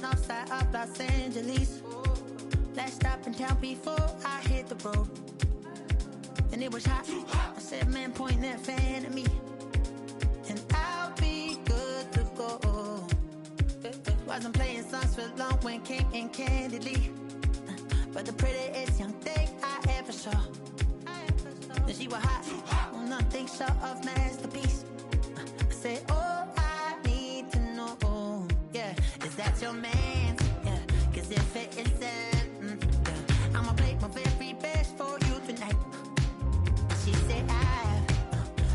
north side of Los Angeles. Last stop in town before I hit the road. And it was hot. I said, man, point that fan at me. And I'll be good to go. Wasn't playing songs for long when came in candidly. But the prettiest young thing I ever saw. And she was hot. Well, nothing short of masterpiece. I said, oh, I need to know. Yeah, is that your man? Yeah, cause if it isn't, yeah, I'ma play my very best for you tonight. She said, I have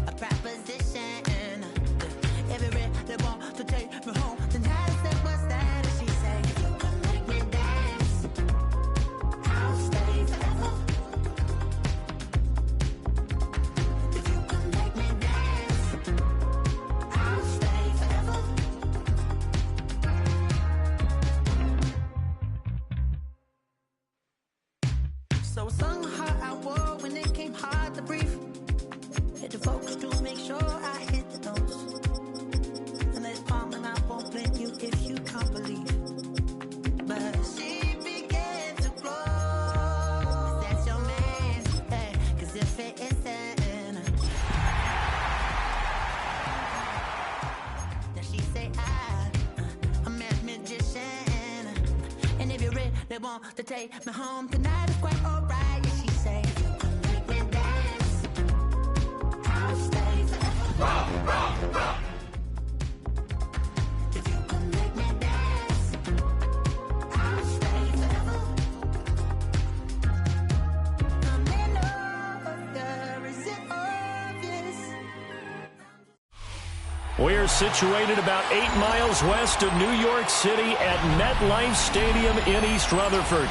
a proposition. Every red they want to take me home. Tonight I said, what's that? And she said, if you can make me dance, I'll stay forever. If you can make me dance, I'll stay forever. So I sung the heart I wore when it came hard to breathe. Had to focus to make sure I hit the notes. And there's palm and I won't blame you if you can't believe. But she began to glow. That's your man, hey, cause if it isn't, now she say I'm a magician. And if you're ready, they want to take me home tonight, it's quite alright. Yeah, she say, if you can make me dance, I'll stay forever. Rock, rock, rock. If you can make me dance, I'll stay forever. I'm in order, is it obvious? We're situated about 8 miles west of New York City at MetLife Stadium in East Rutherford.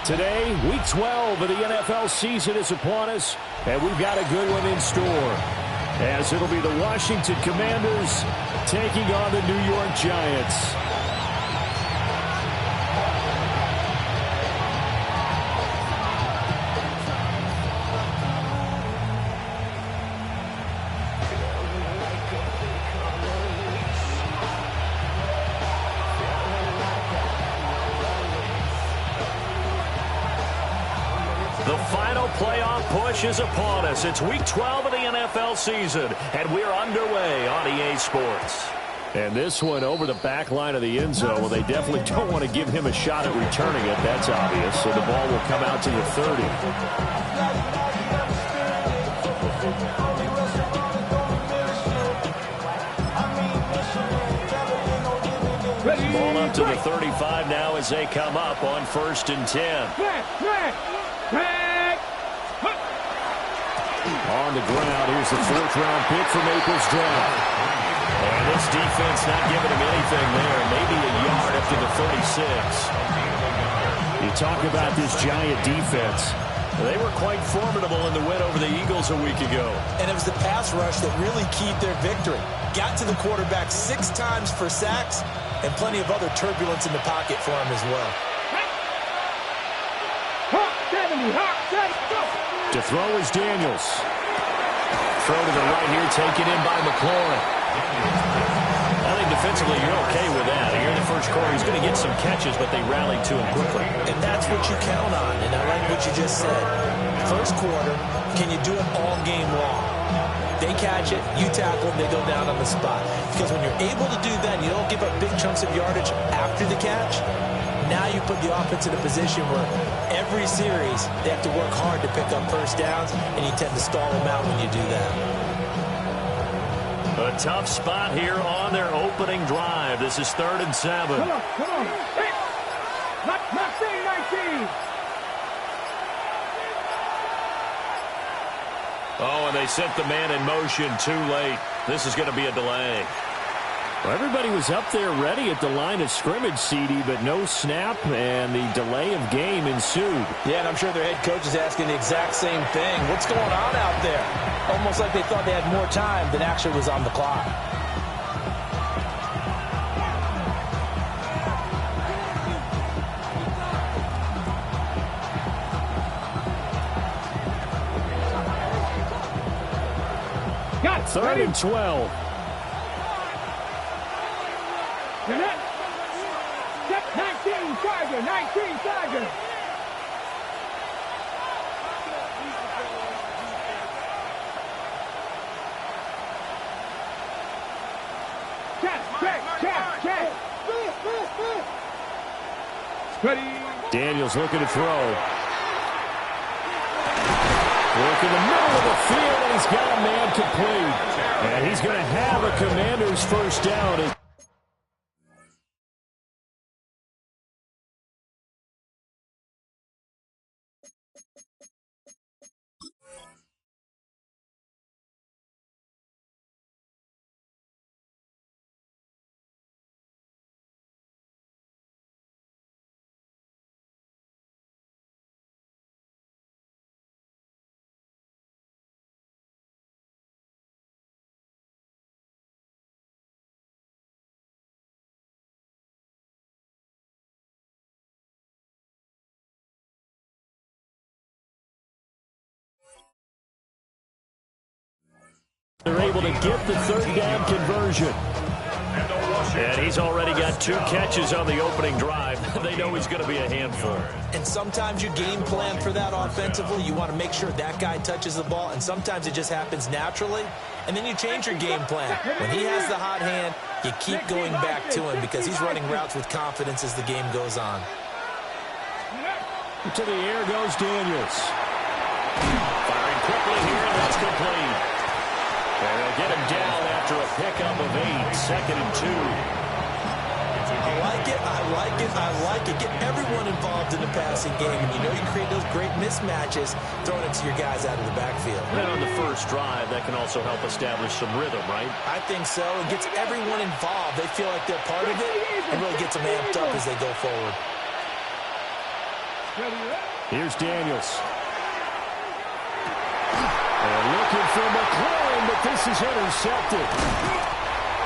Today, Week 12 of the NFL season is upon us, and we've got a good one in store, as it'll be the Washington Commanders taking on the New York Giants. The final playoff push is upon us. It's Week 12 of the NFL season, and we're underway on EA Sports. And this one over the back line of the end zone. Well, they definitely don't want to give him a shot at returning it. That's obvious. So the ball will come out to the 30. Ball up to the 35 now as they come up on 1st and 10. On the ground, here's the 4th-round pick for Maples Drive. And this defense not giving him anything there. Maybe a yard up to the 36. You talk about this Giant defense. They were quite formidable in the win over the Eagles a week ago. And it was the pass rush that really keyed their victory. Got to the quarterback 6 times for sacks and plenty of other turbulence in the pocket for him as well. To throw is Daniels. Throw to the right here, taken in by McLaurin. I think defensively you're okay with that. Here in the first quarter, he's going to get some catches, but they rallied to him quickly. And that's what you count on, and I like what you just said. First quarter, can you do it all game long? They catch it, you tackle them, they go down on the spot. Because when you're able to do that, you don't give up big chunks of yardage after the catch. Now you put the offense in a position where every series they have to work hard to pick up first downs, and you tend to stall them out when you do that. A tough spot here on their opening drive. This is 3rd and 7. Come on. Hey, not saying 19. Oh, and they sent the man in motion too late. This is going to be a delay. Well, everybody was up there ready at the line of scrimmage, CD, but no snap, and the delay of game ensued. Yeah, and I'm sure their head coach is asking the exact same thing. What's going on out there? Almost like they thought they had more time than actually was on the clock. Got it. 3rd and 12. Step seconds. Check. Ready. Daniels looking to throw. Look in the middle of the field, and he's got a man complete. And he's going to have a Commanders first down. They're able to get the third down conversion. And he's already got 2 catches on the opening drive. They know he's going to be a handful. And sometimes you game plan for that offensively. You want to make sure that guy touches the ball, and sometimes it just happens naturally. And then you change your game plan. When he has the hot hand, you keep going back to him because he's running routes with confidence as the game goes on. To the air goes Daniels. Firing quickly here, and that's complete. And they'll get him down after a pickup of 8, 2nd and 2. I like it. Get everyone involved in the passing game, and you know you create those great mismatches throwing it to your guys out of the backfield. And on the first drive, that can also help establish some rhythm, right? I think so. It gets everyone involved. They feel like they're part of it, and really gets them amped up as they go forward. Here's Daniels. And looking for McLaurin, but this is intercepted.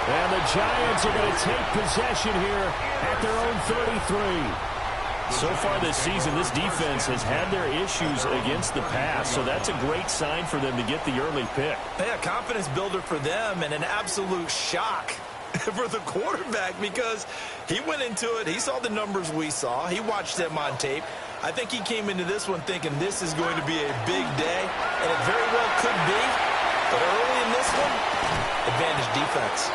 And the Giants are going to take possession here at their own 33. So far this season, this defense has had their issues against the pass, so that's a great sign for them to get the early pick. Yeah, confidence builder for them and an absolute shock for the quarterback because he went into it. He saw the numbers we saw. He watched them on tape. I think he came into this one thinking this is going to be a big day, and it very well could be. But early in this one, advantage defense.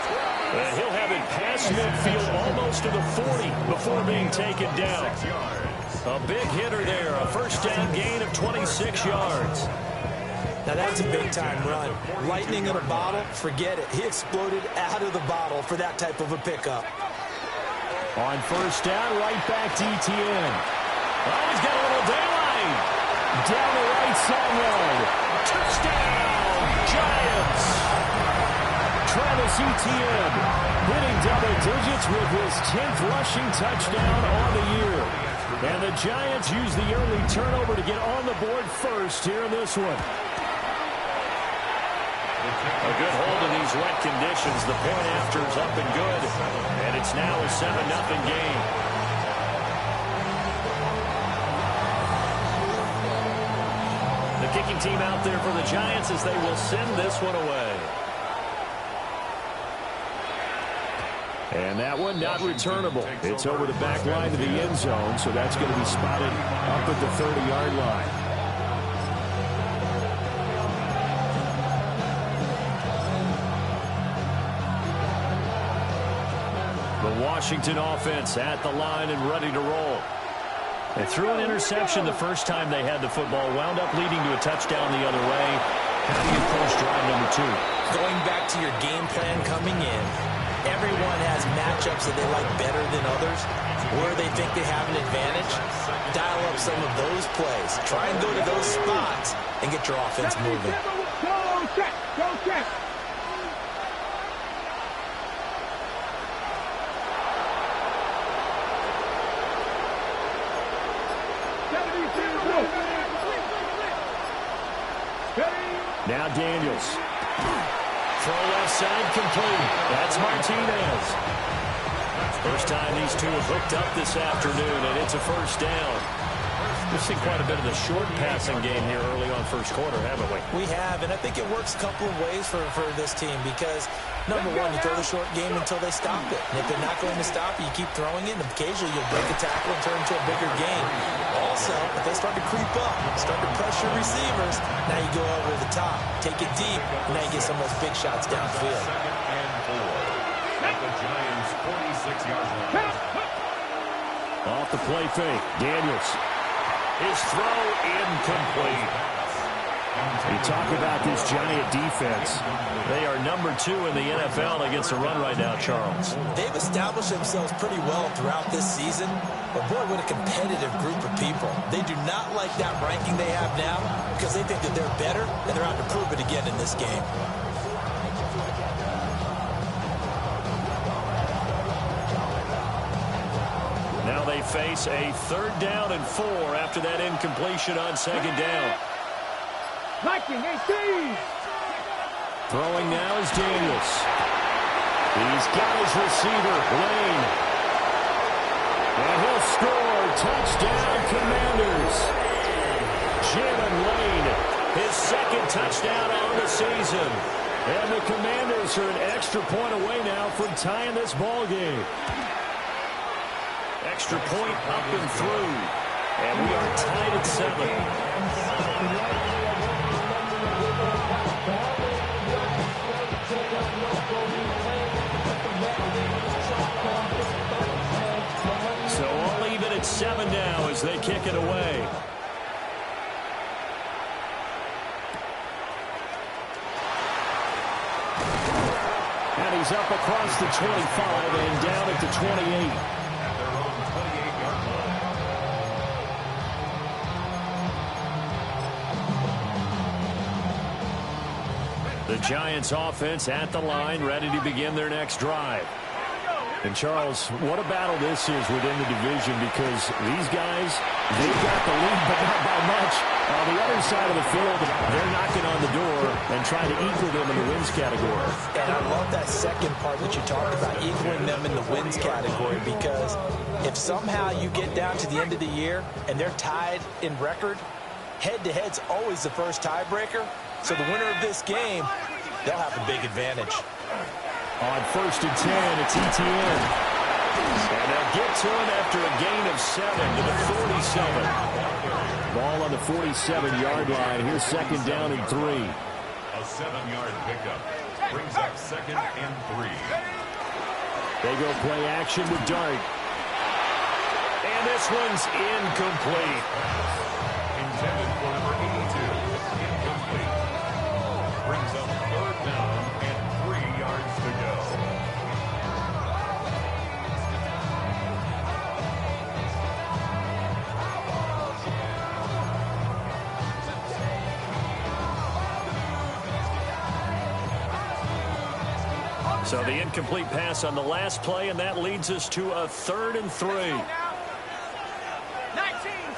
And he'll have it past midfield almost to the 40 before being taken down. A big hitter there, a first down gain of 26 yards. Now that's a big-time run. Lightning in a bottle, forget it. He exploded out of the bottle for that type of a pickup. On first down, right back to ETN. Oh, he's got a little daylight. Down the right sideline. Touchdown, Giants. Travis Etienne hitting double digits with his 10th rushing touchdown on the year. And the Giants use the early turnover to get on the board first here in this one. A good hold in these wet conditions. The point after is up and good. And it's now a 7-0 game. The kicking team out there for the Giants as they will send this one away. And that one not returnable. It's over the back line to the end zone, so that's going to be spotted up at the 30-yard line. The Washington offense at the line and ready to roll. They threw an interception the first time they had the football, wound up leading to a touchdown the other way. How do you approach drive number 2? Going back to your game plan coming in, everyone has matchups that they like better than others. Where they think they have an advantage, dial up some of those plays. Try and go to those spots and get your offense moving. Go check. Now Daniels. Throw left side complete. That's Martinez. First time these two have hooked up this afternoon, and it's a first down. We've seen quite a bit of the short passing game here early on first quarter, haven't we? We have, and I think it works a couple of ways for this team because, number one, you throw the short game until they stop it. And if they're not going to stop it, you keep throwing it, and occasionally you'll break a tackle and turn into a bigger game. Also, if they start to creep up, start to pressure receivers, now you go over the top, take it deep, and now you get some of those big shots downfield. Second and 4 at the Giants' 46-yard line. Off the play fake, Daniels. His throw incomplete. You talk about this Giant defense. They are number 2 in the NFL against the run right now, Charles. They've established themselves pretty well throughout this season, but boy, what a competitive group of people. They do not like that ranking they have now because they think that they're better, and they're out to prove it again in this game. Now they face a 3rd down and 4 after that incompletion on 2nd down. 19-18. Throwing now is Daniels. He's got his receiver, Lane. And he'll score. Touchdown, Commanders. Jalen Lane, his 2nd touchdown on the season. And the Commanders are an extra point away now from tying this ball game. Extra point up and through. And we are tied at 7. So all even at 7 now as they kick it away. And he's up across the 25 and down at the 28. The Giants offense at the line, ready to begin their next drive. And, Charles, what a battle this is within the division because these guys, they've got the lead, but not by much. On the other side of the field, they're knocking on the door and trying to equal them in the wins category. And I love that second part that you talked about, equaling them in the wins category, because if somehow you get down to the end of the year and they're tied in record, head-to-head's always the first tiebreaker. So the winner of this game, they'll have a big advantage. On 1st and 10, it's Etienne. And they'll get to him after a gain of 7 to the 47. Ball on the 47-yard line. Here's 2nd down and 3. A 7-yard pickup brings up 2nd and 3. They go play action with Dart. And this one's incomplete. Intended for number 82. Incomplete. Brings up 3rd down and 3 yards to go. So the incomplete pass on the last play, and that leads us to a 3rd and 3. 19,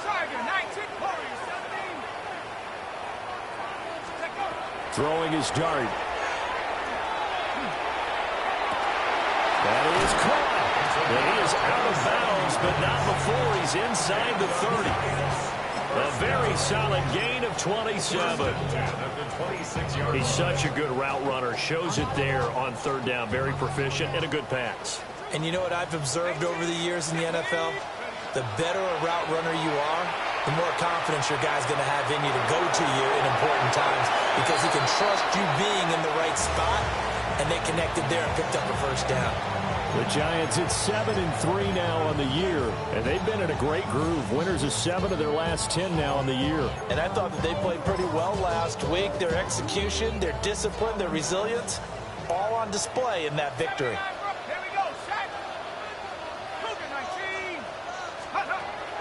Sarger, 19, Corey, 17. Throwing his Dart. That is caught. And he is out of bounds, but not before he's inside the 30. A very solid gain of 27. He's such a good route runner. Shows it there on 3rd down. Very proficient and a good pass. And you know what I've observed over the years in the NFL? The better a route runner you are, the more confidence your guy's going to have in you to go to you in important times because he can trust you being in the right spot, and they connected there and picked up a 1st down. The Giants at 7 and 3 now on the year, and they've been in a great groove. Winners of 7 of their last 10 now on the year. And I thought that they played pretty well last week. Their execution, their discipline, their resilience, all on display in that victory. Here we go, Shaq. Cougar,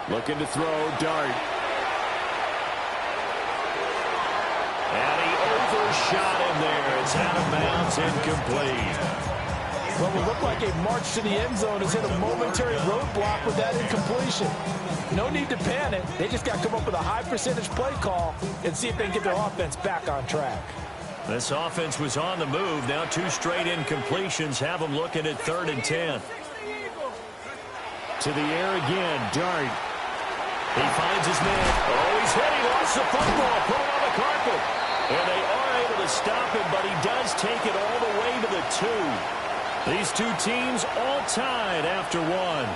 19. Looking to throw, Dart. And he overshot him there. It's out of bounds, incomplete. Well, it looked like a march to the end zone has hit a momentary roadblock with that incompletion. No need to panic. They just got to come up with a high percentage play call and see if they can get their offense back on track. This offense was on the move. Now 2 straight incompletions have them looking at 3rd and 10. To the air again, Dart. He finds his man. Oh, he's hit. He lost the football. Put it on the carpet. And they are able to stop him, but he does take it all the way to the 2. These two teams all tied after one.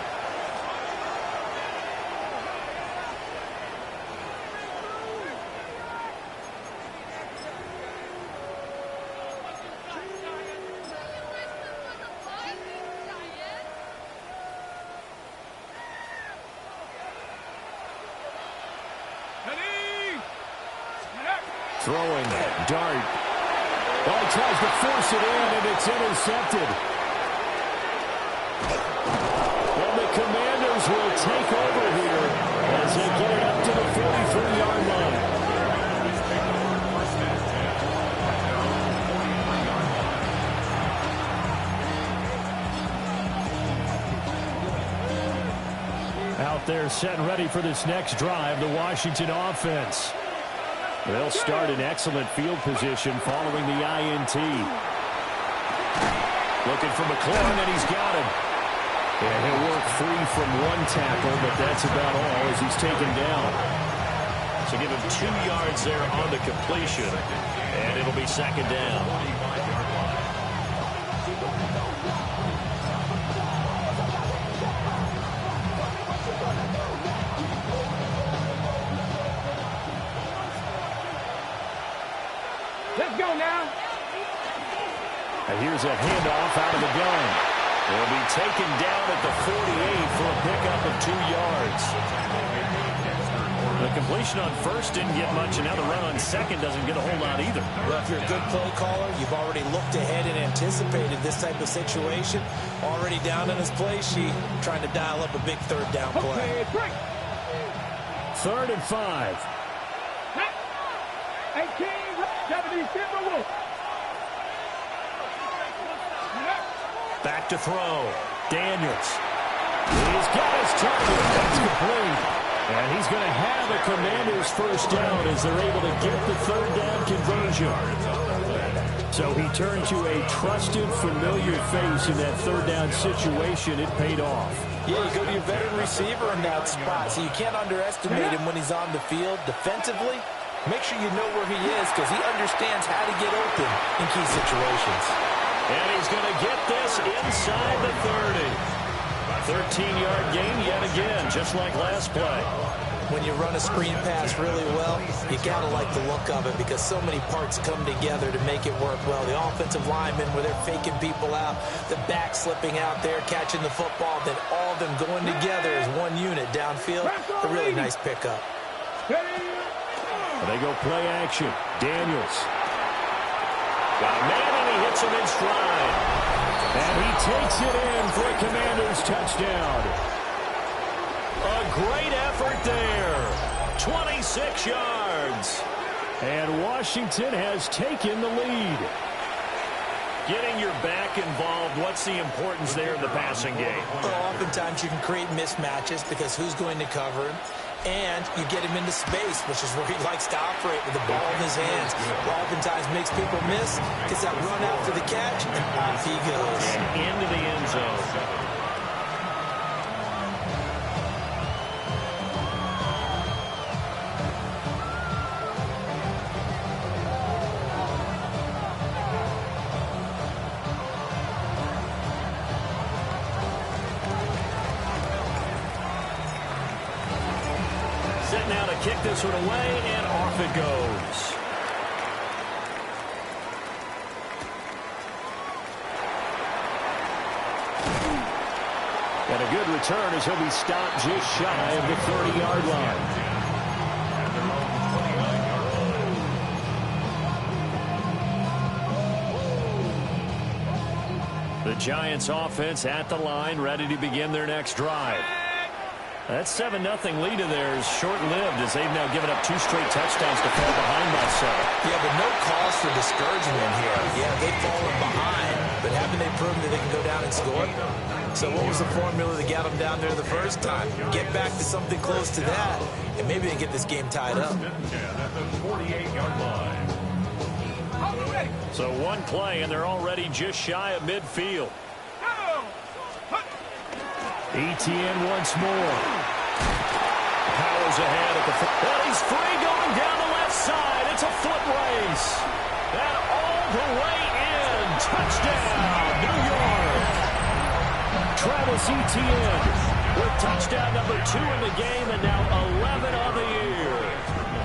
Throwing dart. Oh, he tries to force it in, and it's intercepted. Well, the Commanders will take over here as they get it up to the 43-yard line. Out there set and ready for this next drive, the Washington offense. They'll start in excellent field position following the INT. Looking for McLaurin, and he's got him. And he'll work free from one tackle, but that's about all as he's taken down. So give him 2 yards there on the completion, and it'll be second down. Let's go now. And here's a handoff out of the gun. They'll be taken down at the 48 for a pickup of 2 yards. The completion on first didn't get much, and now the run on second doesn't get a whole lot either. Well, if you're a good play caller, you've already looked ahead and anticipated this type of situation. Already down in his play sheet, trying to dial up a big third down play. Okay, break. 3rd and 5. 18-77 Wolf. Back to throw. Daniels. He's got his target. That's complete. And he's going to have a Commanders first down as they're able to get the third down conversion. So he turned to a trusted, familiar face in that third down situation. It paid off. Yeah, you go to your veteran receiver in that spot, so you can't underestimate him when he's on the field. Defensively, make sure you know where he is because he understands how to get open in key situations. And he's going to get this inside the 30. 13-yard gain yet again, just like last play. When you run a screen pass really well, you got to like the look of it because so many parts come together to make it work well. The offensive linemen, where they're faking people out, the back slipping out there, catching the football, then all of them going together as one unit downfield. A really nice pickup. And they go play action. Daniels. Got a man, and he hits him in stride. And he takes it in for a Commanders touchdown. A great effort there. 26 yards. And Washington has taken the lead. Getting your back involved, what's the importance there in the passing game? Well, oftentimes you can create mismatches because who's going to cover him? And you get him into space, which is where he likes to operate with the ball in his hands. Oftentimes makes people miss, gets that run after the catch, and off he goes. And into the end zone. Now to kick this one away, and off it goes. And a good return as he'll be stopped just shy of the 30-yard line. The Giants offense at the line, ready to begin their next drive. That 7-0 lead of theirs short-lived as they've now given up 2 straight touchdowns to fall behind by 7. Yeah, but no cause for discouragement here. Yeah, they've fallen behind, but haven't they proven that they can go down and score? So what was the formula that got them down there the first time? Get back to something close to that, and maybe they can get this game tied up. So one play, and they're already just shy of midfield. Etienne once more. Powers goes ahead at the foot. And he's free going down the left side. It's a foot race. And all the way in. Touchdown, New York. Travis Etienne with touchdown number 2 in the game and now 11 on the year.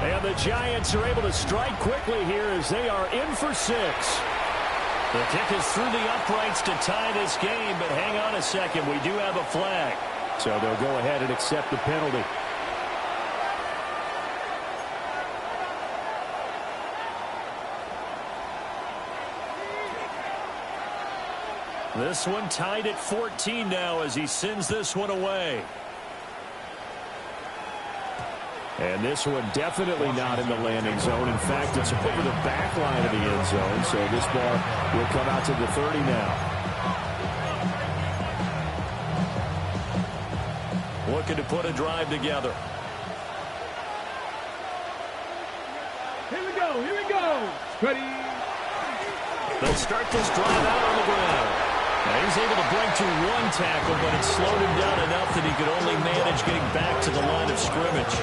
And the Giants are able to strike quickly here as they are in for 6. The kick is through the uprights to tie this game, but hang on a second. We do have a flag. So they'll go ahead and accept the penalty. This one tied at 14 now as he sends this one away. And this one definitely not in the landing zone. In fact, it's over the back line of the end zone. So this ball will come out to the 30 now. Looking to put a drive together. Here we go. Here we go. Ready. They'll start this drive out on the ground. And he's able to break through 1 tackle, but it slowed him down enough that he could only manage getting back to the line of scrimmage.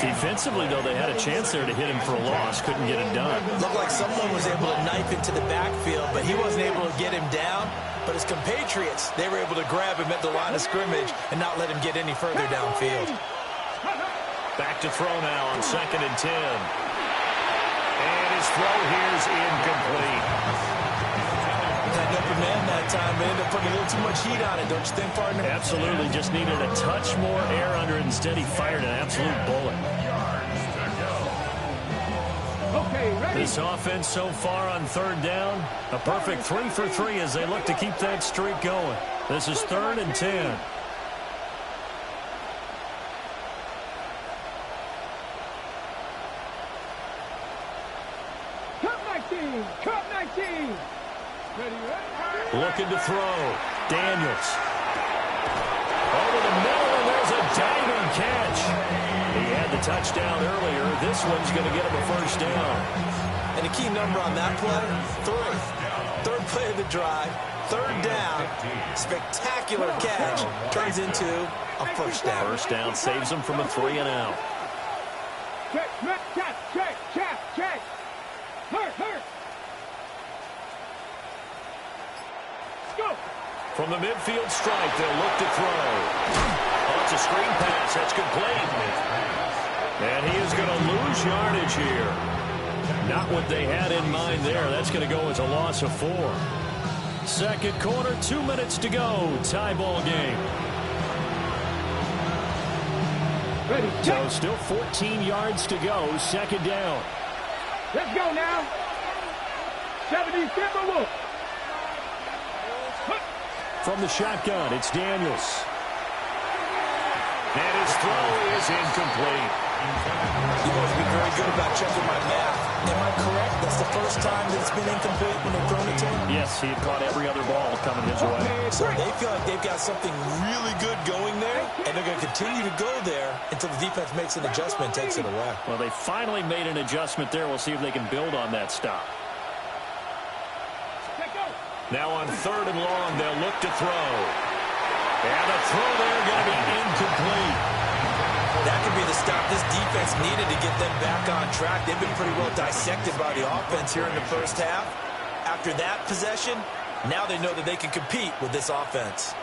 Defensively, though, they had a chance there to hit him for a loss. Couldn't get it done. Looked like someone was able to knife into the backfield, but he wasn't able to get him down. But his compatriots, they were able to grab him at the line of scrimmage and not let him get any further downfield. Back to throw now on 2nd and 10. And his throw here is incomplete. That open man that time, they ended up putting a little too much heat on it, don't you think, partner? Absolutely, just needed a touch more air under it. Instead, he fired an absolute bullet. Okay, ready. This offense so far on 3rd down, a perfect 3 for 3 as they look to keep that streak going. This is 3rd and 10. Cup 19. Cup 19. Ready, ready. Looking to throw. Daniels. Over the middle, and there's a diving catch. He had the touchdown earlier. This one's going to get him a 1st down. And the key number on that play, 3. 3rd play of the drive, 3rd down, spectacular catch, turns into a 1st down. 1st down saves him from a 3 and out. Check, check, check, check, check. Hurt. Go. From the midfield stripe, they'll look to throw. Oh, it's a screen pass. That's complete. And he is going to lose yardage here. Not what they had in mind there. That's going to go as a loss of 4. 2nd quarter, 2 minutes to go. Tie ball game. Ready, So check. still 14 yards to go. 2nd down. Let's go now. 70 Timberwolves. From the shotgun, it's Daniels. And his throw is incomplete. You always be very good about checking my math. Am I correct? That's the first time that it's been incomplete when they've thrown it to him? Yes, he had caught every other ball coming his way. So they feel like they've got something really good going there, and they're going to continue to go there until the defense makes an adjustment and takes it away. Well, they finally made an adjustment there. We'll see if they can build on that stop. Now on 3rd and long, they'll look to throw. And the throw there going to be incomplete. That could be the stop this defense needed to get them back on track. They've been pretty well dissected by the offense here in the 1st half. After that possession, now they know that they can compete with this offense.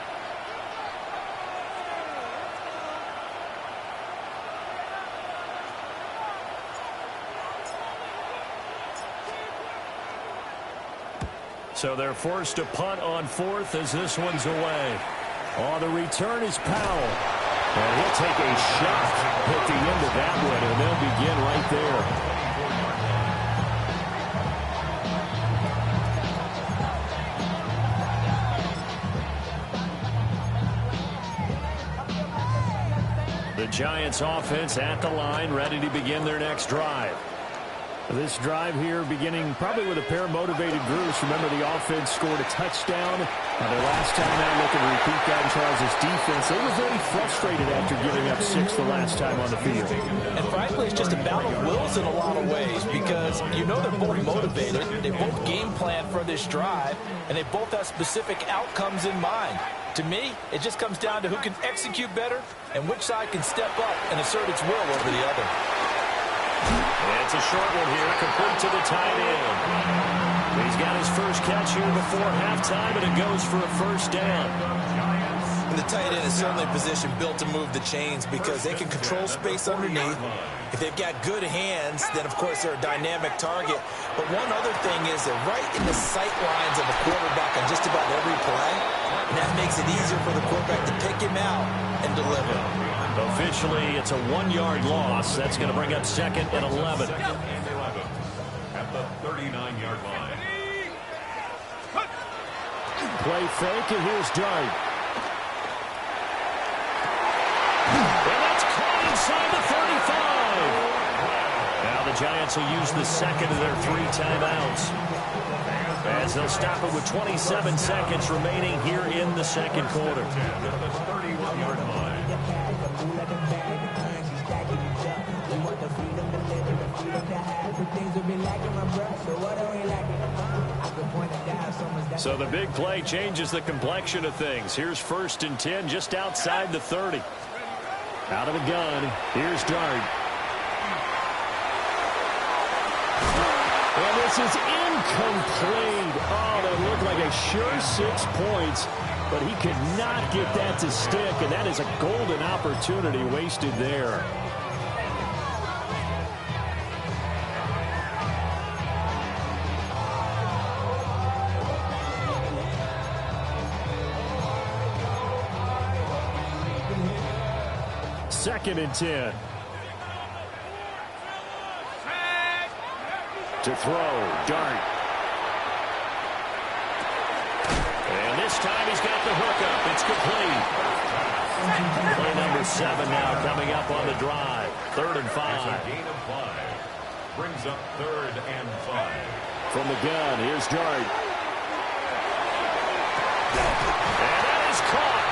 So they're forced to punt on 4th as this one's away. Oh, the return is Powell. And he'll take a shot at the end of that one, and they'll begin right there. The Giants offense at the line, ready to begin their next drive. This drive here beginning probably with a pair of motivated groups. Remember, the offense scored a touchdown. Their last time out, looking to repeat that in Charles' defense. They were very frustrated after giving up 6 the last time on the field. And frankly, it's just a battle of wills in a lot of ways because you know they're both motivated. They both game plan for this drive, and they both have specific outcomes in mind. To me, it just comes down to who can execute better and which side can step up and assert its will over the other. It's a short one here, complete to the tight end. He's got his first catch here before halftime, and it goes for a first down. And the tight end is certainly a position built to move the chains because they can control space underneath. If they've got good hands, then, of course, they're a dynamic target. But one other thing is they're right in the sight lines of a quarterback on just about every play, and that makes it easier for the quarterback to pick him out and deliver. Officially, it's a 1-yard loss. That's going to bring up 2nd and 11. At the 39-yard line. Play fake, and here's Dart. And that's caught inside the 35. Now the Giants will use the second of their 3 timeouts, as they'll stop it with 27 seconds remaining here in the second quarter. At the 31-yard line. So the big play changes the complexion of things. Here's 1st and 10 just outside the 30. Out of the gun, here's Dart. And this is incomplete. Oh, that looked like a sure 6 points, but he could not get that to stick, and that is a golden opportunity wasted there. Second and 10. To throw, Dart. And this time he's got the hookup. It's complete. Play number 7 now coming up on the drive. 3rd and 5. Gain of 5. Brings up 3rd and 5. From the gun, here's Dart. And that is caught.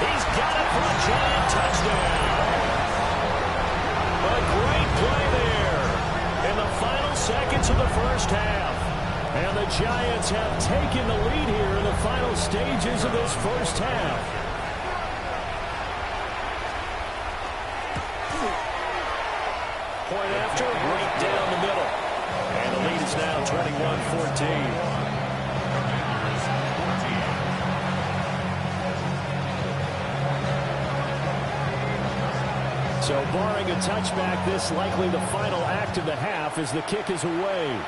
He's got it for a Giant touchdown. A great play there in the final seconds of the first half. And the Giants have taken the lead here in the final stages of this first half. Point after, right down the middle. And the lead is now 21-14. So barring a touchback, this likely the final act of the half as the kick is away.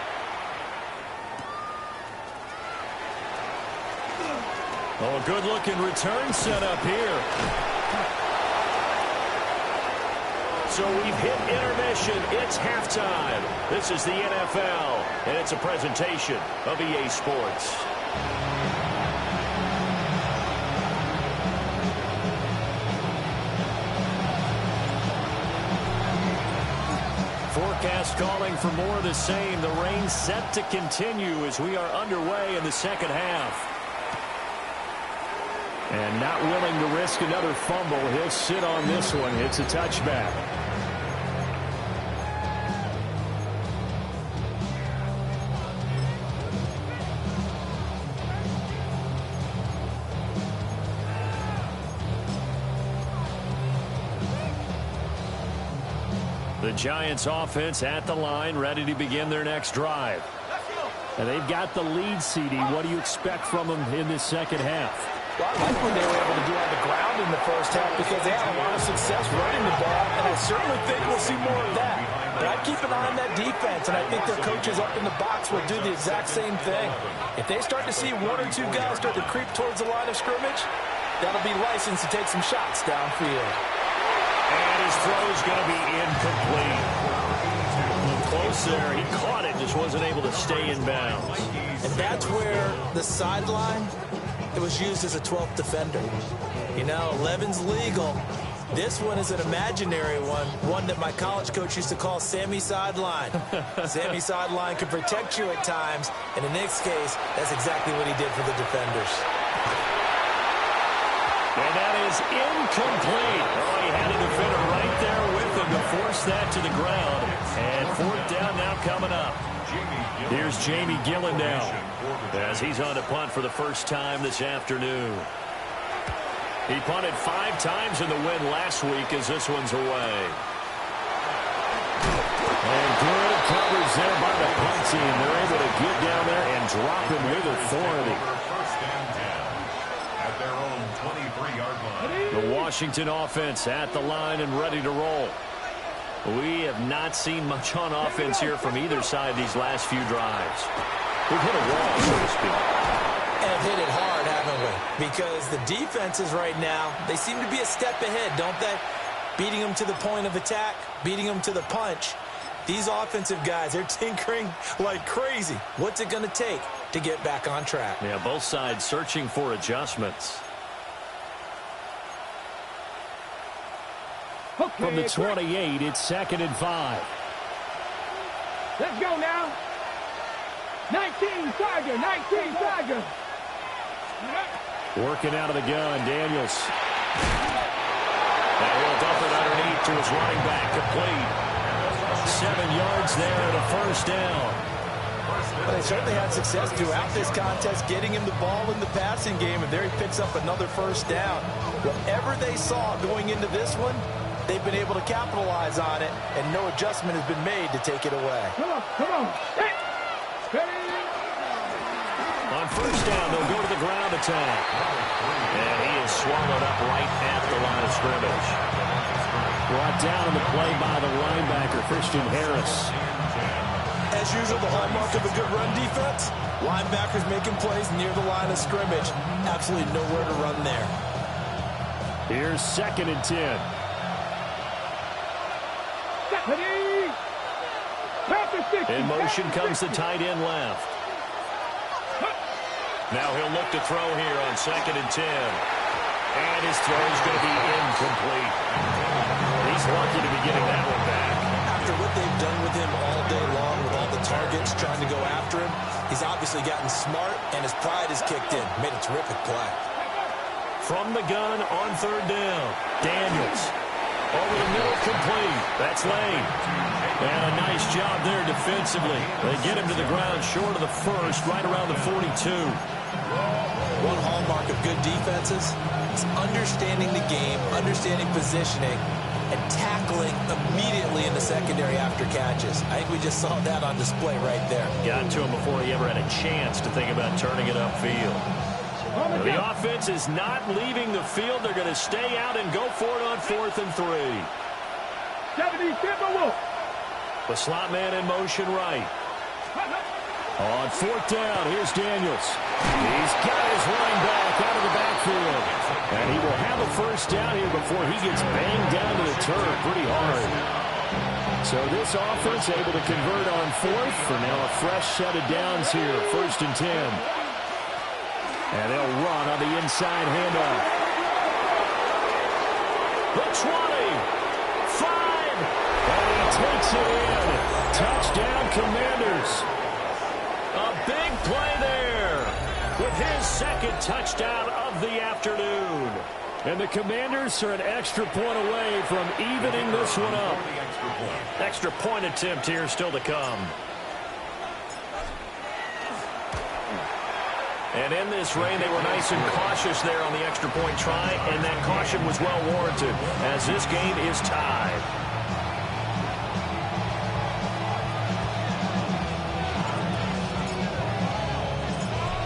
Oh, a good-looking return set up here. So we've hit intermission. It's halftime. This is the NFL, and it's a presentation of EA Sports. Forecast calling for more of the same. The rain set to continue as we are underway in the second half. And not willing to risk another fumble. He'll sit on this one. It's a touchback. The Giants offense at the line, ready to begin their next drive. And they've got the lead, CD. What do you expect from them in this second half? Well, I like what they were able to do on the ground in the first half because they had a lot of success running the ball, and I certainly think we'll see more of that. But I'd keep an eye on that defense, and I think their coaches up in the box will do the exact same thing. If they start to see 1 or 2 guys start to creep towards the line of scrimmage, that'll be licensed to take some shots downfield. And his throw is going to be incomplete. Close there. He caught it, just wasn't able to stay in bounds. And that's where the sideline, it was used as a 12th defender. You know, 11's legal, This one is an imaginary one that my college coach used to call Sammy Sideline. Sammy Sideline can protect you at times, and in this case, that's exactly what he did for the defenders. And that is incomplete. Oh, he had a defender right there with him to force that to the ground. And fourth down now coming up. Here's Jamie Gillen now as he's on to punt for the first time this afternoon. He punted 5 times in the win last week as this one's away. And good coverage there by the punt team. They're able to get down there and drop him with authority. The Washington offense at the line and ready to roll. We have not seen much on offense here from either side these last few drives. We've hit a wall, so to speak. And hit it hard, haven't we? Because the defenses right now, they seem to be a step ahead, don't they? Beating them to the point of attack, beating them to the punch. These offensive guys, they're tinkering like crazy. What's it going to take to get back on track? Yeah, both sides searching for adjustments. Okay, From the 28, it's 2nd and 5. Let's go now. 19 Tiger, 19 Tiger. Working out of the gun, Daniels. And he'll dump it underneath to his running back, complete. 7 yards there and a first down. Well, they certainly had success throughout this contest, getting him the ball in the passing game, and there he picks up another first down. Whatever they saw going into this one, they've been able to capitalize on it, and no adjustment has been made to take it away. Come on, come on. Hey. On first down, they'll go to the ground attack. And he is swallowed up right at the line of scrimmage. Brought down on the play by the linebacker, Christian Harris. As usual, the hallmark of a good run defense, linebackers making plays near the line of scrimmage. Absolutely nowhere to run there. Here's 2nd and 10. In motion comes the tight end left. Now he'll look to throw here on 2nd and 10. And his throw is going to be incomplete. He's lucky to be getting that one back. After what they've done with him all day long, with all the targets trying to go after him, he's obviously gotten smart, and his pride is kicked in. Made a terrific play. From the gun on 3rd down, Daniels. Over the middle, complete. That's Lane. And a nice job there defensively. They get him to the ground short of the first, right around the 42. One hallmark of good defenses is understanding the game, understanding positioning, and tackling immediately in the secondary after catches. I think we just saw that on display right there. Got to him before he ever had a chance to think about turning it upfield. The offense is not leaving the field. They're going to stay out and go for it on 4th and 3. 70 Timberwolves. The slot man in motion right. On 4th down, here's Daniels. He's got his running back out of the backfield. And he will have a first down here before he gets banged down to the turf pretty hard. So this offense able to convert on 4th for now a fresh set of downs here, 1st and 10. And they'll run on the inside handoff. The 20. 5. And he takes it in. Touchdown, Commanders. A big play there with his 2nd touchdown of the afternoon. And the Commanders are an extra point away from evening this one up. Extra point attempt here still to come. And in this rain, they were nice and cautious there on the extra point try, and that caution was well warranted as this game is tied.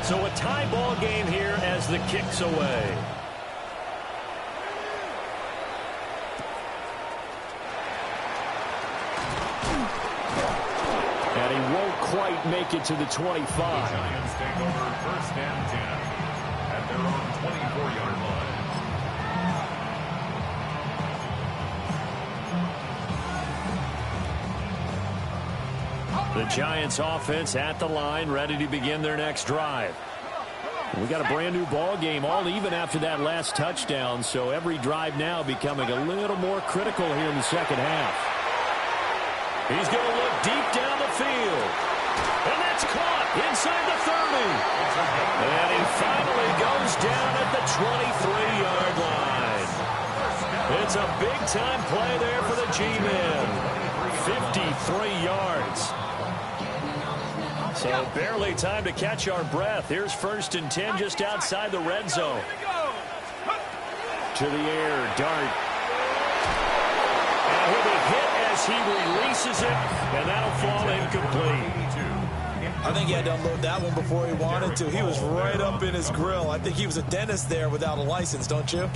So a tie ball game here as the kick's away. And he won't quite make it to the 25. The Giants take over 1st and 10 at their own 24-yard line. The Giants offense at the line, ready to begin their next drive. We got a brand new ball game, all even after that last touchdown, so every drive now becoming a little more critical here in the second half. He's going to look deep down the field. And that's caught inside the 30. And he finally goes down at the 23-yard line. It's a big-time play there for the G-Men. 53 yards. So barely time to catch our breath. Here's 1st and 10 just outside the red zone. To the air, Dart. And he'll be hit as he releases it, and that'll fall incomplete. I think he had to unload that one before he wanted to. He was right up in his grill. I think he was a dentist there without a license, don't you?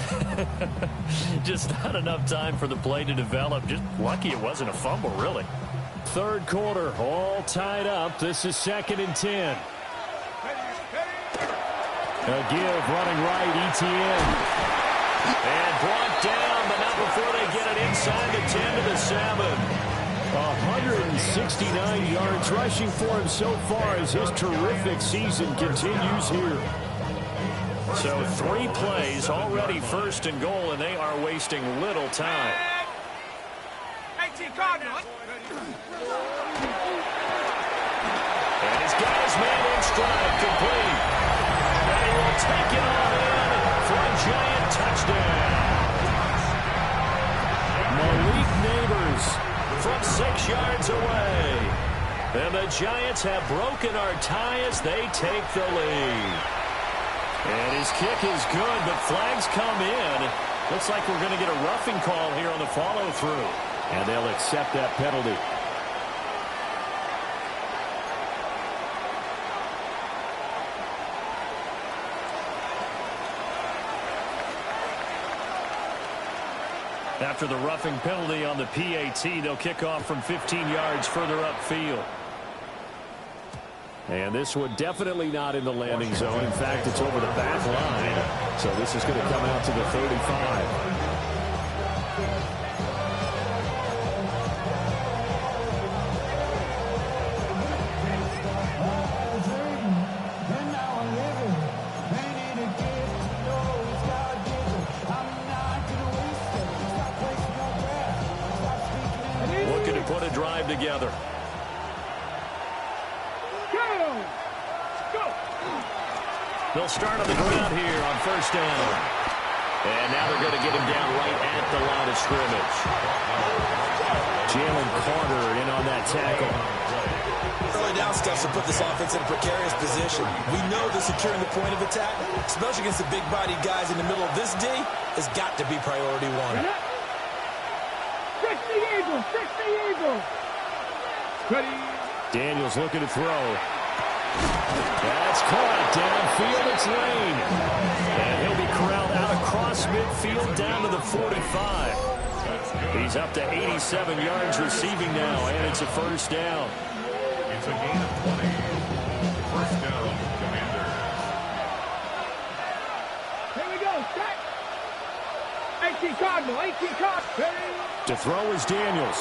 Just not enough time for the play to develop. Just lucky it wasn't a fumble, really. Third quarter, all tied up. This is 2nd and 10. A give, running right, ETN. And brought down, but not before they get it inside the 10 to the 7. 169 yards rushing for him so far as his terrific season continues here. So 3 plays, already 1st and goal, and they are wasting little time. And he's got his man in stride, complete. And he will take it on in for a giant touchdown. Malik Neighbors from 6 yards away. And the Giants have broken our tie as they take the lead. And his kick is good, but flags come in. Looks like we're going to get a roughing call here on the follow-through. And they'll accept that penalty. After the roughing penalty on the PAT, they'll kick off from 15 yards further upfield. And this one definitely not in the landing zone. In fact, it's over the back line. So this is going to come out to the 35. Put a drive together. Go! They'll start on the ground here on 1st down. And now they're going to get him down right at the line of scrimmage. Jalen Carter in on that tackle. Early down stuff to put this offense in a precarious position. We know that securing the point of attack, especially against the big-bodied guys in the middle of this D, has got to be priority 1. 60 Eagles. Ready. Daniels looking to throw. That's caught downfield. It's Lane. And he'll be corralled out across midfield down to the 45. He's up to 87 yards receiving now, and it's a 1st down. It's a gain of 20. 1st down, Commanders. Here we go. Set. 18 Cardinal. Ready. To throw is Daniels.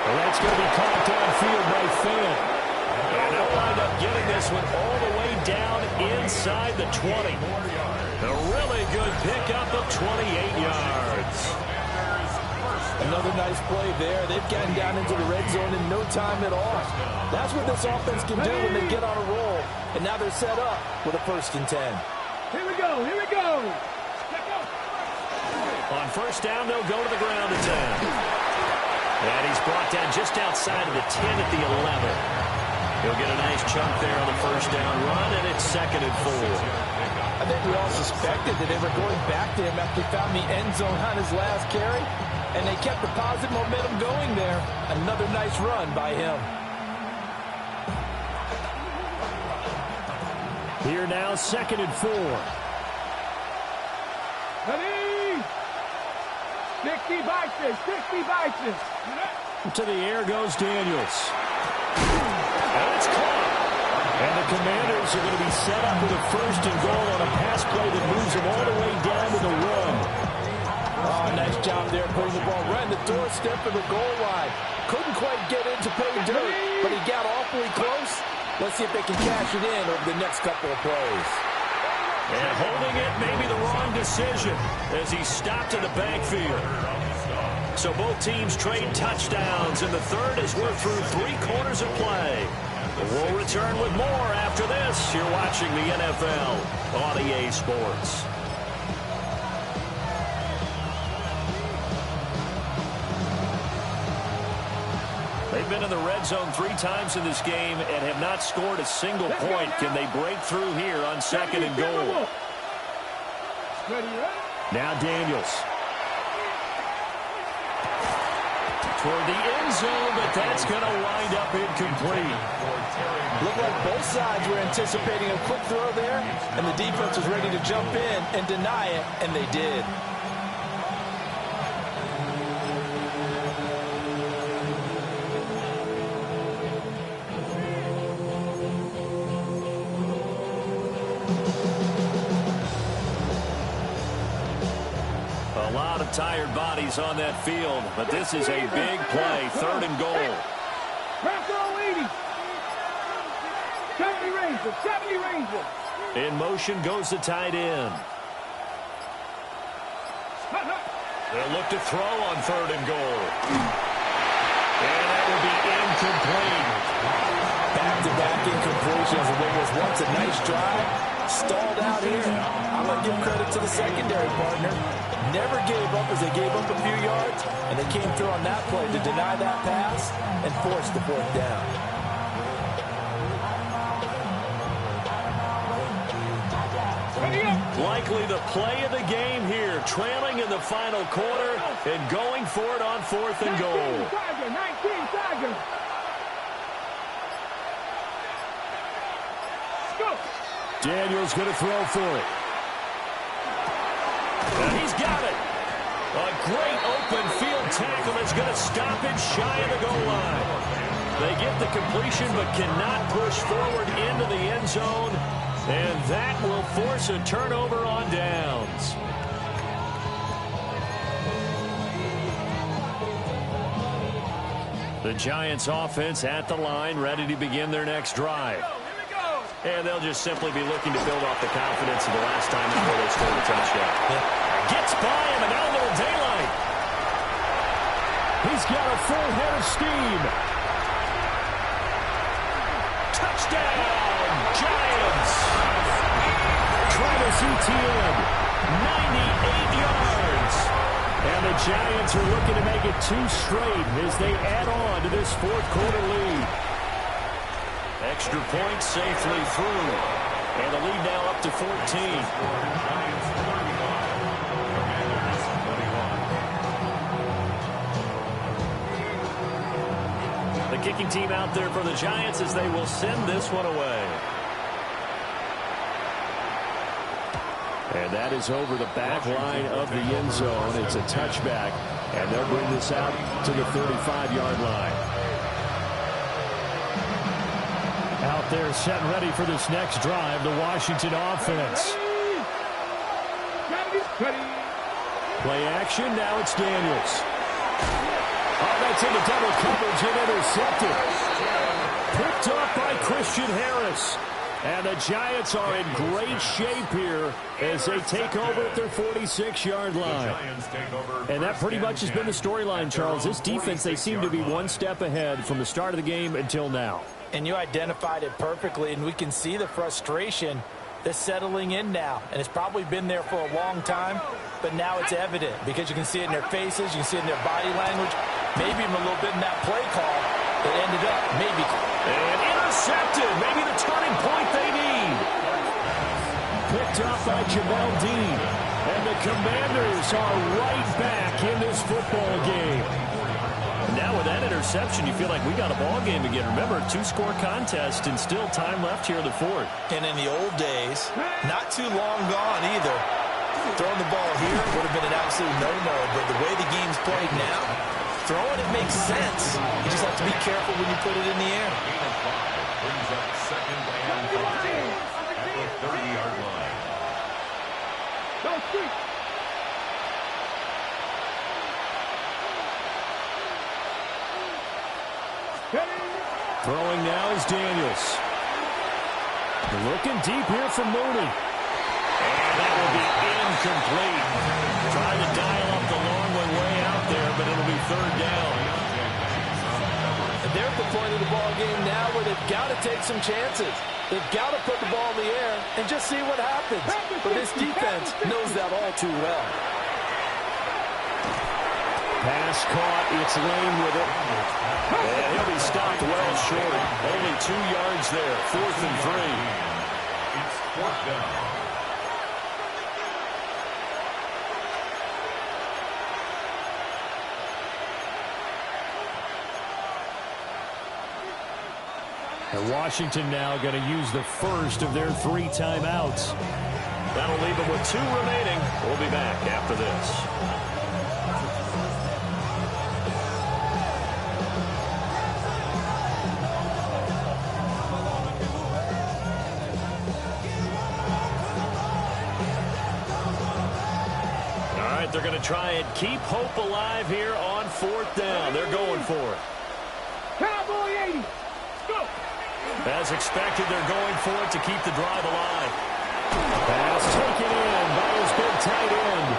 Well, that's going to be caught downfield by Finn. And they'll wind up getting this one all the way down inside the 20. A really good pickup of 28 yards. Another nice play there. They've gotten down into the red zone in no time at all. That's what this offense can do when they get on a roll. And now they're set up with a 1st and 10. Here we go. On 1st down, they'll go to the ground attack. And he's brought down just outside of the 10 at the 11. He'll get a nice chunk there on the 1st down run, and it's 2nd and 4. I think we all suspected that they were going back to him after he found the end zone on his last carry, and they kept the positive momentum going there. Another nice run by him. Here now, 2nd and 4. Ready. 60 bites. To the air goes Daniels. And it's caught. And the Commanders are going to be set up with a 1st and goal on a pass play that moves them all the way down to the run. Oh, nice job there putting the ball right in the doorstep of the goal line. Couldn't quite get in to pay dirt, but he got awfully close. Let's see if they can cash it in over the next couple of plays. And holding it may be the wrong decision as he stopped in the backfield. So both teams trade touchdowns, and the third as we're through 3 quarters of play. We'll return with more after this. You're watching the NFL on EA Sports. They've been in the red zone 3 times in this game and have not scored a single point. Can they break through here on 2nd and goal? Now Daniels. Toward the end zone, but that's going to wind up incomplete. Looked like both sides were anticipating a quick throw there, and the defense was ready to jump in and deny it, and they did. A lot of tired bodies on that field, but this is a big play. 3rd and goal. Back row 80. 70 Rangers. 70 Rangers. In motion goes the tight end. They'll look to throw on 3rd and goal. And that will be incomplete. Back-to-back incompletions, and what was once a nice drive stalled out here. I'm going to give credit to the secondary partner. Never gave up as they gave up a few yards, and they came through on that play to deny that pass and force the 4th down. Likely the play of the game here, trailing in the final quarter and going for it on 4th and goal. 19 Tigers. Go. Daniels going to throw for it. And he's got it. A great open field tackle that's going to stop it shy of the goal line. They get the completion but cannot push forward into the end zone. And that will force a turnover on downs. The Giants offense at the line, ready to begin their next drive. And they'll just simply be looking to build off the confidence of the last time before they scored a touchdown. Gets by him, and now a little daylight. He's got a full head of steam. Touchdown, Giants. Travis Etienne, 98 yards. And the Giants are looking to make it 2 straight as they add on to this 4th quarter lead. Extra point safely through. And the lead now up to 14. The kicking team out there for the Giants as they will send this one away. And that is over the back line of the end zone. It's a touchback. And they'll bring this out to the 35-yard line. Out there set and ready for this next drive, the Washington offense. Play action, now it's Daniels. Oh, that's into double coverage and intercepted. Picked up by Christian Harris. And the Giants are in great shape here as they take over at their 46-yard line. And that pretty much has been the storyline, Charles. This defense, they seem to be one step ahead from the start of the game until now. And you identified it perfectly, and we can see the frustration that's settling in now. And it's probably been there for a long time, but now it's evident because you can see it in their faces, you can see it in their body language, maybe even a little bit in that play call that ended up maybe. And intercepted, maybe the turning point they need. Picked up by Jamel Dean. And the Commanders are right back in this football game. Now with that interception, you feel like we got a ball game again. Remember, 2-score contest and still time left here in the 4th. And in the old days, not too long gone either, throwing the ball here would have been an absolute no-no. But the way the game's played now, throwing it makes sense. You just have to be careful when you put it in the air. Brings up 2nd and 5 at the 30-yard line. Go street. Throwing now is Daniels. Looking deep here for Mooney. And that will be incomplete. Trying to dial up the long one way out there, but it'll be third down. And they're at the point of the ball game now where they've got to take some chances. They've got to put the ball in the air and just see what happens. But this defense knows that all too well. Pass caught. It's Lane with it. And he'll be stopped well short. Only 2 yards there. 4th and 3. It's 4th down. And Washington now going to use the first of their 3 timeouts. That'll leave them with 2 remaining. We'll be back after this. They're going to try and keep hope alive here on 4th down. They're going for it. Cowboy 80. Go. As expected, they're going for it to keep the drive alive. Pass taken in by his big tight end.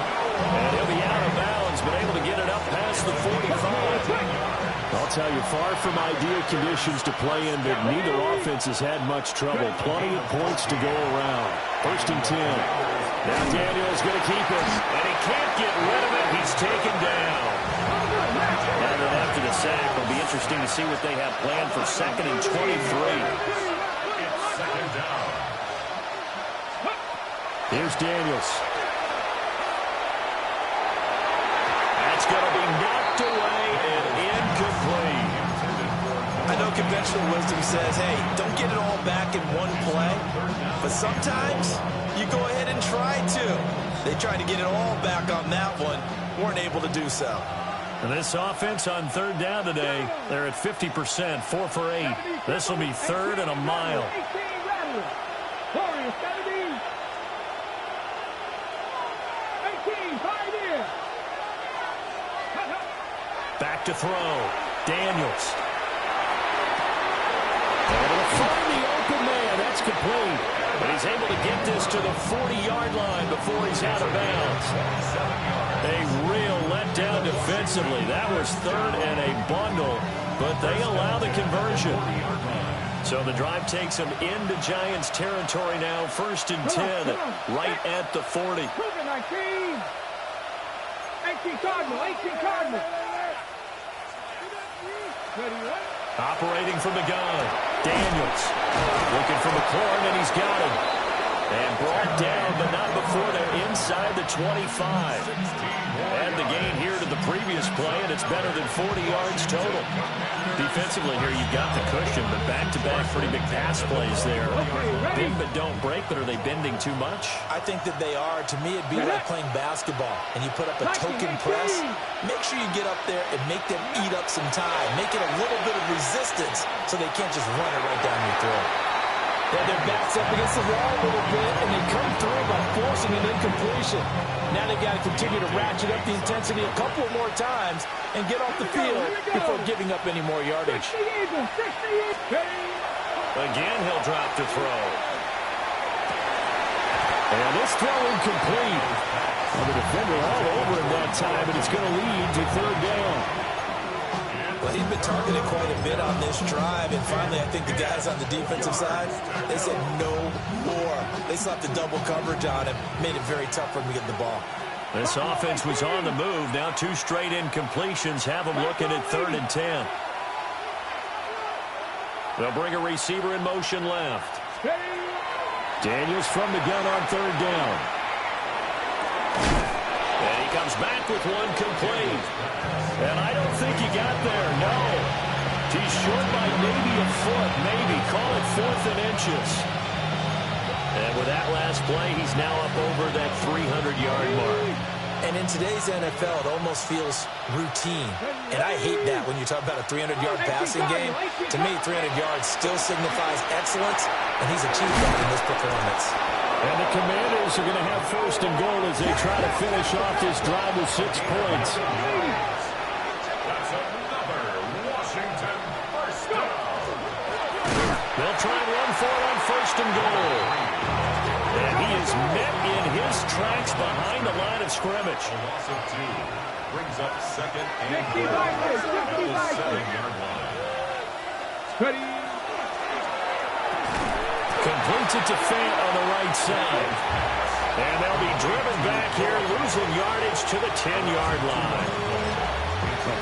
And he'll be out of bounds, but able to get it up past the 45. I'll tell you, far from ideal conditions to play in, but neither offense has had much trouble. Plenty of points to go around. 1st and 10. Now Daniel's going to keep it, and he can't get rid of it. He's taken down. And then after the sack, it'll be interesting to see what they have planned for 2nd and 23. It's 2nd down. Here's Daniels. That's going to be knocked away and incomplete. I know conventional wisdom says, hey, don't get it all back in one play. But sometimes you go ahead and try to. They tried to get it all back on that one. Weren't able to do so. And this offense on 3rd down today, they're at 50%, 4 for 8. This will be 3rd and a mile. Back to throw. Daniels. Able to find the open man. That's complete. But he's able to get this to the 40-yard line before he's out of bounds. A real letdown defensively. That was 3rd and a bundle, but they allow the conversion. So the drive takes them into Giants territory now. 1st and 10, right at the 40. 18 Cardinal, 18 Cardinal. Operating from the gun. Daniels looking for McLaurin, and he's got him. And brought down, but not before they're inside the 25. And the gain here to the previous play, and it's better than 40 yards total. Defensively here, you've got the cushion, but back-to-back pretty big pass plays there. Big but don't break, but are they bending too much? I think that they are. To me, it'd be like playing basketball, and you put up a token press. Make sure you get up there and make them eat up some time. Make it a little bit of resistance so they can't just run it right down your throat. Yeah, their backs up against the wall a little bit, and they come through by forcing an incompletion. Now they've got to continue to ratchet up the intensity a couple more times and get off the field before giving up any more yardage. Again, he'll drop to throw. And this throw incomplete. Well, the defender all over him that time, and it's going to lead to 3rd down. Well, he's been targeted quite a bit on this drive, and finally I think the guys on the defensive side, they said no more. They slapped the double coverage on him, made it very tough for him to get the ball. This offense was on the move. Now 2 straight incompletions have them looking at 3rd and 10. They'll bring a receiver in motion left. Daniels from the gun on 3rd down. And he comes back with one complete. And I don't think he got there, no. He's short by maybe a foot, maybe. Call it 4th and inches. And with that last play, he's now up over that 300-yard mark. And in today's NFL, it almost feels routine. And I hate that when you talk about a 300-yard passing game. To me, 300 yards still signifies excellence, and he's achieved that in this performance. And the Commanders are going to have 1st and goal as they try to finish off this drive with 6 points. That's another Washington 1st down. They'll They'll try and run for it on 1st and goal. And he is met in his tracks behind the line of scrimmage. A loss of 2. Brings up 2nd and goal at the 7-yard line. Completes it to Fant on the right side. And they'll be driven back here, losing yardage to the 10-yard line.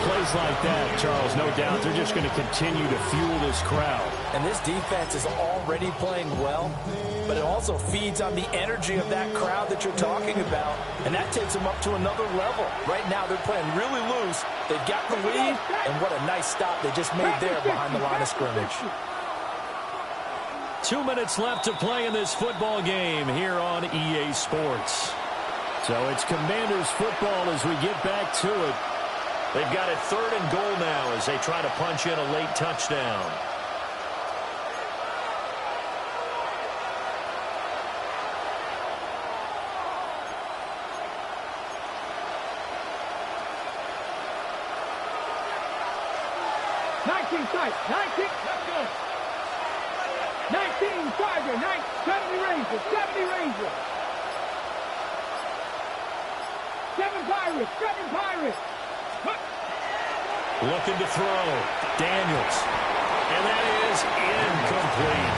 Plays like that, Charles, no doubt, they're just going to continue to fuel this crowd. And this defense is already playing well, but it also feeds on the energy of that crowd that you're talking about, and that takes them up to another level. Right now, they're playing really loose. They've got the lead, and what a nice stop they just made there behind the line of scrimmage. 2 minutes left to play in this football game here on EA Sports. So it's Commanders football as we get back to it. They've got it 3rd and goal now as they try to punch in a late touchdown. Looking to throw. Daniels. And that is incomplete.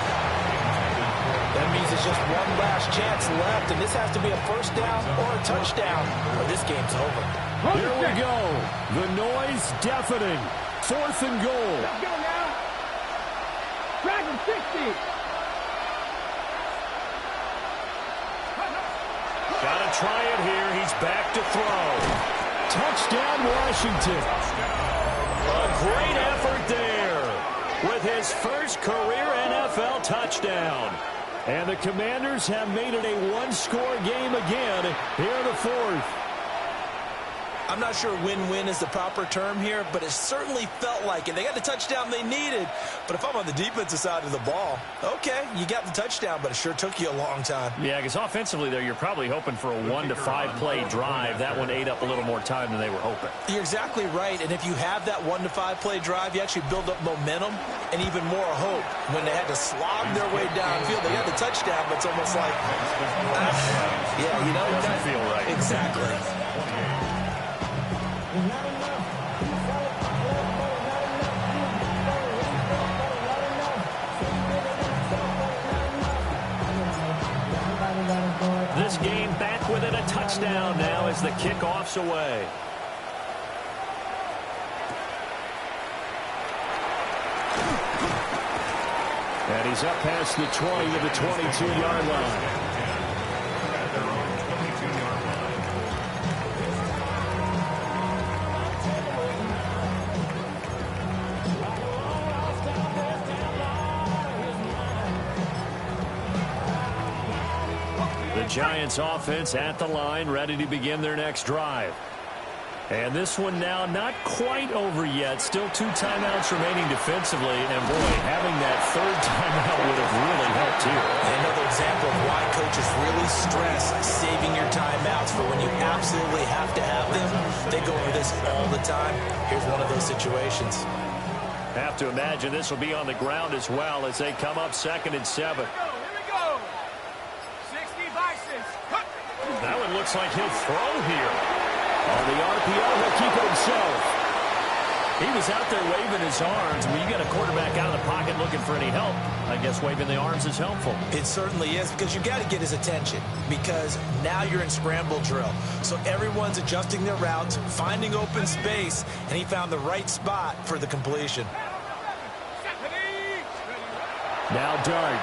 That means it's just one last chance left, and this has to be a 1st down or a touchdown, or this game's over. Here we go. The noise deafening. 4th and goal. Let's go now. Dragon 60. Gotta try it here. He's back to throw. Touchdown, Washington. A great effort there with his first career NFL touchdown. And the Commanders have made it a one-score game again here in the 4th. I'm not sure win-win is the proper term here, but it certainly felt like it. They got the touchdown they needed, but if I'm on the defensive side of the ball, okay, you got the touchdown, but it sure took you a long time. Yeah, because offensively there, you're probably hoping for a 1 to 5 play drive. That one ate up a little more time than they were hoping. You're exactly right, and if you have that 1 to 5 play drive, you actually build up momentum and even more hope. When they had to slog their way downfield, they got the touchdown, but it's almost like, yeah, you know, it doesn't feel right. Exactly. This game back within a touchdown now as the kickoff's away. And he's up past the 20 to the 22-yard line. The Giants offense at the line, ready to begin their next drive. And this one now not quite over yet. Still 2 timeouts remaining defensively. And, boy, having that 3rd timeout would have really helped here. Another example of why coaches really stress saving your timeouts for when you absolutely have to have them. They go over this all the time. Here's one of those situations. Have to imagine this will be on the ground as well as they come up 2nd and 7. That one looks like he'll throw here. On the RPO, he'll keep it himself. He was out there waving his arms. When you get a quarterback out of the pocket looking for any help, I guess waving the arms is helpful. It certainly is, because you got to get his attention, because now you're in scramble drill. So everyone's adjusting their routes, finding open space, and he found the right spot for the completion. Now Dart.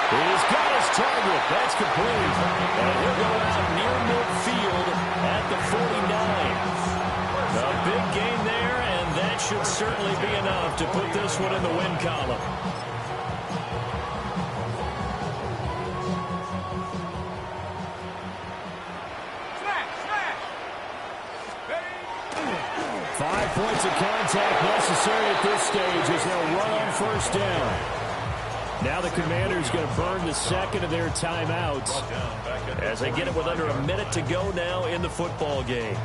He's got his target. That's complete. And he'll go out near midfield at the 49. A big gain there, and that should certainly be enough to put this one in the win column. Five points of contact necessary at this stage as they'll run on 1st down. Now the Commanders going to burn the second of their timeouts as they get it with under a minute to go now in the football game.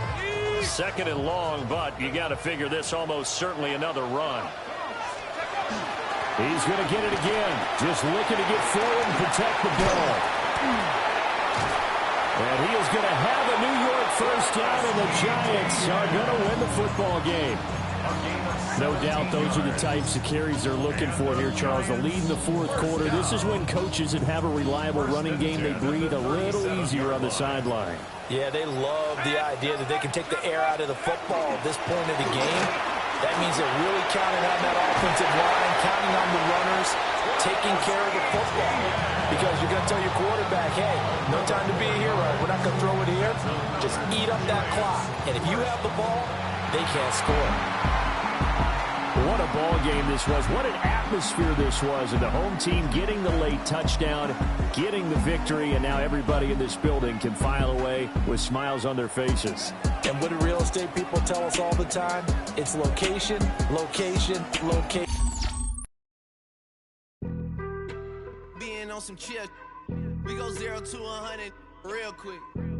Second and long, but you got to figure this almost certainly another run. He's going to get it again. Just looking to get forward and protect the ball. And he is going to have a New York first down, and the Giants are going to win the football game. No doubt those are the types of carries they're looking for here, Charles. The lead in the fourth quarter. This is when coaches that have a reliable running game, they breathe a little easier on the sideline. Yeah, they love the idea that they can take the air out of the football at this point of the game. That means they're really counting on that offensive line, counting on the runners, taking care of the football. Because you're going to tell your quarterback, hey, no time to be a hero. We're not going to throw it here. Just eat up that clock. And if you have the ball, they can't score. What a ball game this was. What an atmosphere this was. And the home team getting the late touchdown, getting the victory, and now everybody in this building can file away with smiles on their faces. And what do real estate people tell us all the time? It's location, location, location. Being on some chill, we go 0 to 100 real quick.